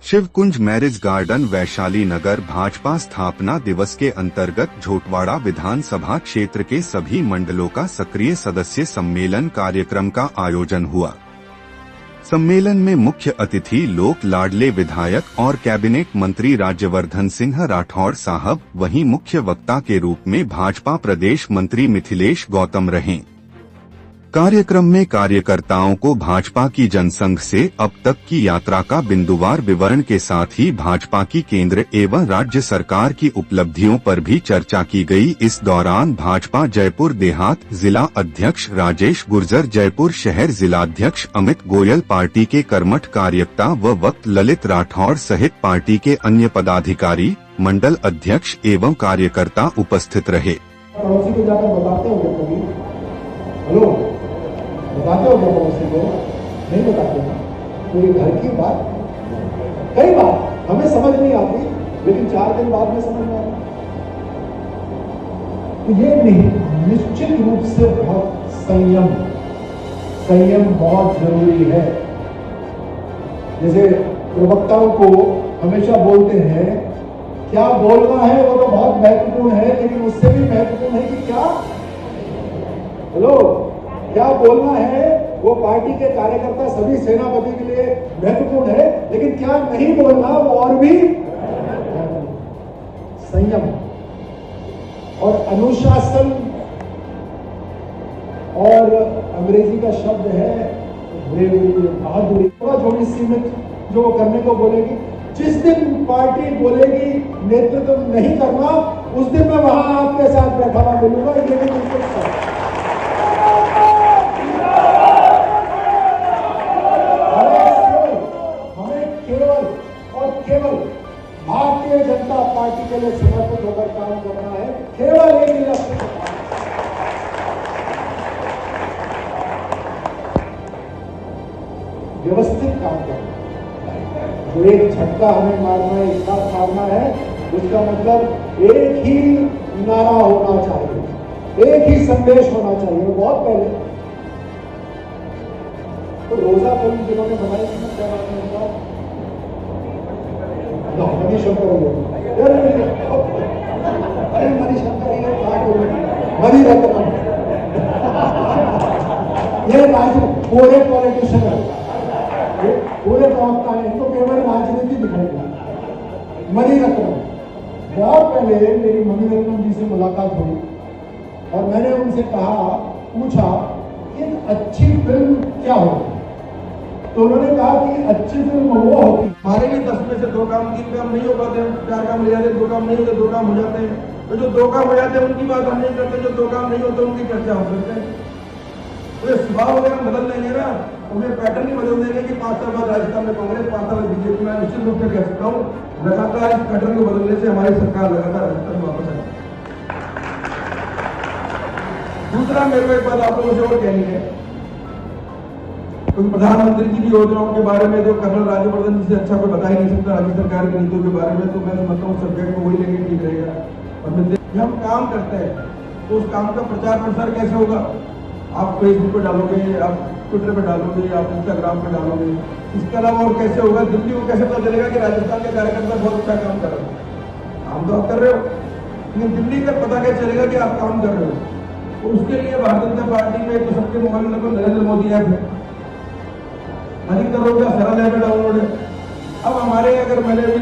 Shivkunj marriage garden Vaishali नगर भाजपा स्थापना दिवस के अंतर्गत झोटवाड़ा विधानसभा क्षेत्र के सभी मंडलों का सक्रिय सदस्य सम्मेलन कार्यक्रम का आयोजन हुआ। सम्मेलन में मुख्य अतिथि लोक लाडले विधायक और कैबिनेट मंत्री राज्यवर्धन सिंह राठौड़ साहब, वहीं मुख्य वक्ता के रूप में भाजपा प्रदेश मंत्री मिथिलेश गौतम रहे। कार्यक्रम में कार्यकर्ताओं को भाजपा की जनसंघ से अब तक की यात्रा का बिंदुवार विवरण के साथ ही भाजपा की केंद्र एवं राज्य सरकार की उपलब्धियों पर भी चर्चा की गई। इस दौरान भाजपा जयपुर देहात जिला अध्यक्ष राजेश गुर्जर, जयपुर शहर जिलाध्यक्ष अमित गोयल, पार्टी के कर्मठ कार्यकर्ता व वक्त ललित राठौड़ सहित पार्टी के अन्य पदाधिकारी, मंडल अध्यक्ष एवं कार्यकर्ता उपस्थित रहे। बताते हो क्या पड़ोसी को? नहीं बताते ना। तो ये घर की बात कई बार हमें समझ नहीं आती, लेकिन 4 दिन बाद में समझ में आती। तो ये निश्चित रूप से बहुत संयम बहुत जरूरी है। जैसे प्रवक्ताओं को हमेशा बोलते हैं क्या बोलना है वो तो बहुत महत्वपूर्ण है, लेकिन उससे भी महत्वपूर्ण है कि क्या बोलना है वो पार्टी के कार्यकर्ता सभी सेनापति के लिए महत्वपूर्ण है, लेकिन क्या नहीं बोलना वो और भी संयम और अनुशासन। और अंग्रेजी का शब्द है बहादुरी। थोड़ी सीमित जो वो करने को बोलेगी, जिस दिन पार्टी बोलेगी नेतृत्व नहीं करना, उस दिन मैं वहां आपके साथ बैठा हुआ मिलूंगा। ये भी बिल्कुल भारतीय जनता पार्टी के लिए समर्पित होकर काम करना है। केवल एक ही लक्ष्य, व्यवस्थित काम करना। जो एक झटका हमें मारना है, एक साथ मारना है, उसका मतलब एक ही नारा होना चाहिए, एक ही संदेश होना चाहिए। बहुत पहले तो रोजा फिल्म जिन्होंने बनाई थी ना, क्या नाम है उनका? मणिशंकर मणिरत्नम। ये पूरे पॉलिटिशियन है, पूरे प्रवक्ता है, इनको केवल राजनीति दिखाई। मणिरत्नम, बहुत पहले मेरी मणिरत्नम जी से मुलाकात हुई और मैंने उनसे पूछा कि अच्छी फिल्म क्या होती? तो उन्होंने कहा कि अच्छी फिल्म वो होती। हमारे भी 10 में से 2 काम 3 काम नहीं हो पाते, 4 काम ले जाते, 2 काम नहीं होते, 2 काम हो जाते हैं। तो जो 2 काम हो जाते हैं उनकी बात हम नहीं करते, जो 2 काम नहीं होते उनकी चर्चा हम करते हैं। तो ये स्वभाव वगैरह बदल देंगे ना, उन्हें पैटर्न ही बदल देंगे कि 5 साल बाद राजस्थान में कांग्रेस, 5 साल बीजेपी। मैं निश्चित रूप से कह सकता हूँ लगातार इस पैटर्न को बदलने से हमारी सरकार लगातार राजस्थान में वापस आएगी। दूसरा मेरे को एक बात आप लोगों से और कहनी है, क्योंकि प्रधानमंत्री जी की योजनाओं के बारे में तो कर्नल राज्यवर्धन जी से अच्छा कोई बता ही नहीं सकता राज्य सरकार की नीतियों के बारे में। तो मैं समझता हूँ सब्जेक्ट को वही लेके ठीक रहेगा। और जब हम काम करते हैं तो उस काम का प्रचार प्रसार कैसे होगा? आप फेसबुक पे डालोगे, आप ट्विटर पे डालोगे, आप इंस्टाग्राम पे डालोगे, इसके अलावा और कैसे होगा? दिल्ली को कैसे पता चलेगा कि राजस्थान के कार्यकर्ता बहुत अच्छा काम कर रहे हो? हम तो आप कर रहे हो, लेकिन दिल्ली का पता कैसे चलेगा कि आप काम कर रहे हो? तो उसके लिए भारतीय जनता पार्टी में तो सबके मोबाइल में नरेंद्र मोदी ऐप है, अधिकतर लोग का सरल ऐप डाउनलोड है। अब हमारे अगर मैंने अभी